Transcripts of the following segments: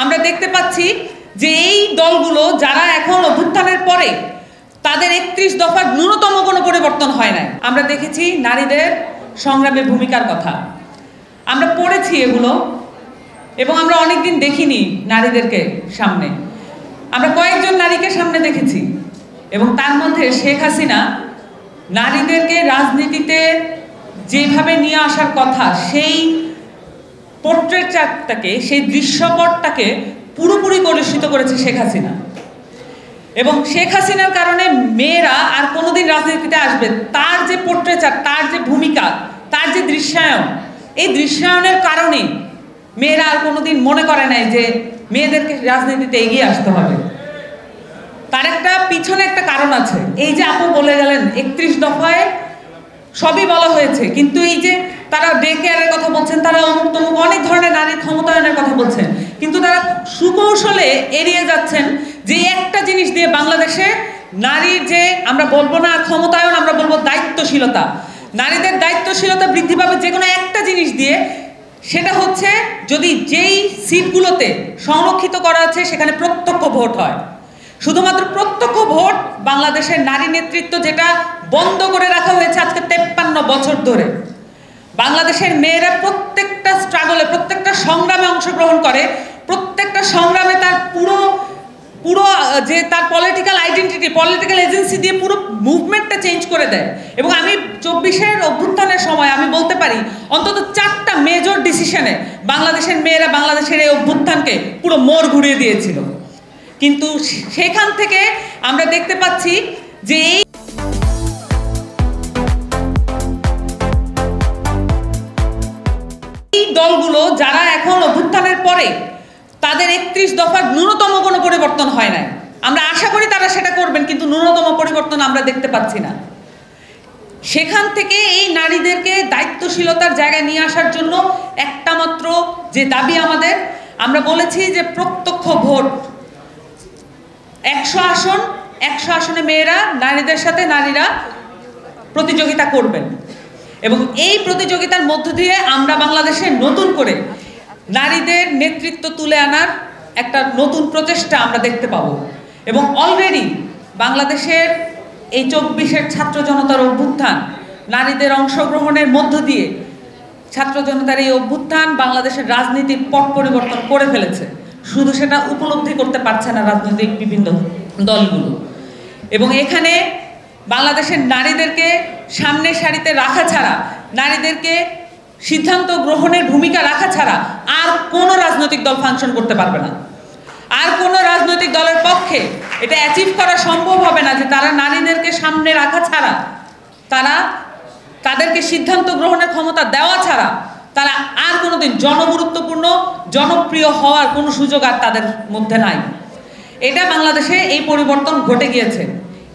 আমরা দেখতে পাচ্ছি যে এই দলগুলো যারা এখন অভ্যুত্থানের পরে তাদের ৩১ দফার ন্যূনতম কোনো পরিবর্তন হয় নাই। আমরা দেখেছি নারীদের সংগ্রামে ভূমিকার কথা, আমরা পড়েছি এগুলো, এবং আমরা অনেকদিন দেখিনি নারীদেরকে সামনে। আমরা কয়েকজন নারীকে সামনে দেখেছি, এবং তার মধ্যে শেখ হাসিনা নারীদেরকে রাজনীতিতে যেভাবে নিয়ে আসার কথা, সেই পোর্ট্রেটটাকে, সেই দৃশ্যপটটাকে পুরোপুরি কলুষিত করেছে শেখ হাসিনা। এবং শেখ হাসিনার কারণে মেয়েরা আর কোনোদিন রাজনীতিতে আসবে, তার যে পোর্ট্রেচার, তার যে ভূমিকা, তার যে দৃশ্যায়ন, এই দৃশ্যায়নের কারণে মেয়েরা আর কোনোদিন মনে করে নাই যে মেয়েদেরকে রাজনীতিতে এগিয়ে আসতে হবে। তার একটা পিছনে একটা কারণ আছে। এই যে আপু বলে গেলেন ৩১ দফায় সবই বলা হয়েছে, কিন্তু এই যে তারা ডে কেয়ারের কথা বলছেন, তারা অমুক তমুক অনেক ধরনের নারীর ক্ষমতায়নের কথা বলছেন, কিন্তু তারা সুকৌশলে এড়িয়ে যাচ্ছেন যে একটা জিনিস দিয়ে বাংলাদেশে নারীর যে, আমরা বলবো না ক্ষমতায়ন, আমরা বলবো দায়িত্বশীলতা, নারীদের দায়িত্বশীলতা বৃদ্ধি পাবে যে কোনো একটা জিনিস দিয়ে। সেটা হচ্ছে যদি যেই সিটগুলোতে সংরক্ষিত করা আছে সেখানে প্রত্যক্ষ ভোট হয়। শুধুমাত্র প্রত্যক্ষ ভোট বাংলাদেশের নারী নেতৃত্ব যেটা বন্ধ করে রাখা হয়েছে আজকে 53 বছর ধরে। বাংলাদেশের মেয়েরা প্রত্যেকটা স্ট্রাগলে, প্রত্যেকটা সংগ্রামে অংশগ্রহণ করে, প্রত্যেকটা সংগ্রামে তার পুরো যে তার পলিটিক্যাল আইডেন্টিটি, পলিটিক্যাল এজেন্সি দিয়ে পুরো মুভমেন্টটা চেঞ্জ করে দেয়। এবং আমি 24-এর অভ্যুত্থানের সময় আমি বলতে পারি অন্তত 4টা মেজর ডিসিশনে বাংলাদেশের মেয়েরা বাংলাদেশের এই অভ্যুত্থানকে পুরো মোড় ঘুরিয়ে দিয়েছিল। কিন্তু সেখান থেকে আমরা দেখতে পাচ্ছি যে এই দলগুলো যারা এখন অভ্যুত্থানের পরে তাদের ৩১ দফার ন্যূনতম কোনো পরিবর্তন হয় নাই। আমরা আশা করি তারা সেটা করবেন, কিন্তু ন্যূনতম পরিবর্তন আমরা দেখতে পাচ্ছি না। সেখান থেকে এই নারীদেরকে দায়িত্বশীলতার জায়গায় নিয়ে আসার জন্য একটা মাত্র যে দাবি আমাদের, আমরা বলেছি যে প্রত্যক্ষ ভোট, 100 আসন, 100 আসনে মেয়েরা, নারীদের সাথে নারীরা প্রতিযোগিতা করবেন। এবং এই প্রতিযোগিতার মধ্য দিয়ে আমরা বাংলাদেশে নতুন করে নারীদের নেতৃত্ব তুলে আনার একটা নতুন প্রচেষ্টা আমরা দেখতে পাবো। এবং অলরেডি বাংলাদেশের এই 24-এর ছাত্র জনতার অভ্যুত্থান, নারীদের অংশগ্রহণের মধ্য দিয়ে ছাত্র জনতার এই অভ্যুত্থান বাংলাদেশের রাজনীতির পট পরিবর্তন করে ফেলেছে। শুধু সেটা উপলব্ধি করতে পারছে না রাজনৈতিক বিভিন্ন দলগুলো। এবং এখানে বাংলাদেশের নারীদেরকে সামনের সারিতে রাখা ছাড়া, নারীদেরকে সিদ্ধান্ত গ্রহণের ভূমিকা রাখা ছাড়া আর কোনো রাজনৈতিক দল ফাংশন করতে পারবে না। আর কোনো রাজনৈতিক দলের পক্ষে এটা অ্যাচিভ করা সম্ভব হবে না যে তারা নারীদেরকে সামনে রাখা ছাড়া, তাদেরকে সিদ্ধান্ত গ্রহণের ক্ষমতা দেওয়া ছাড়া তারা আর কোনোদিন জনগুরুত্বপূর্ণ, জনপ্রিয় হওয়ার কোনো সুযোগ আর তাদের মধ্যে নাই। এটা বাংলাদেশে এই পরিবর্তন ঘটে গিয়েছে।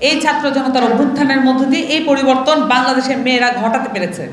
এই ছাত্র জনতার অভ্যুত্থানের মধ্য দিয়ে এই পরিবর্তন বাংলাদেশের মেয়েরা ঘটাতে পেরেছে।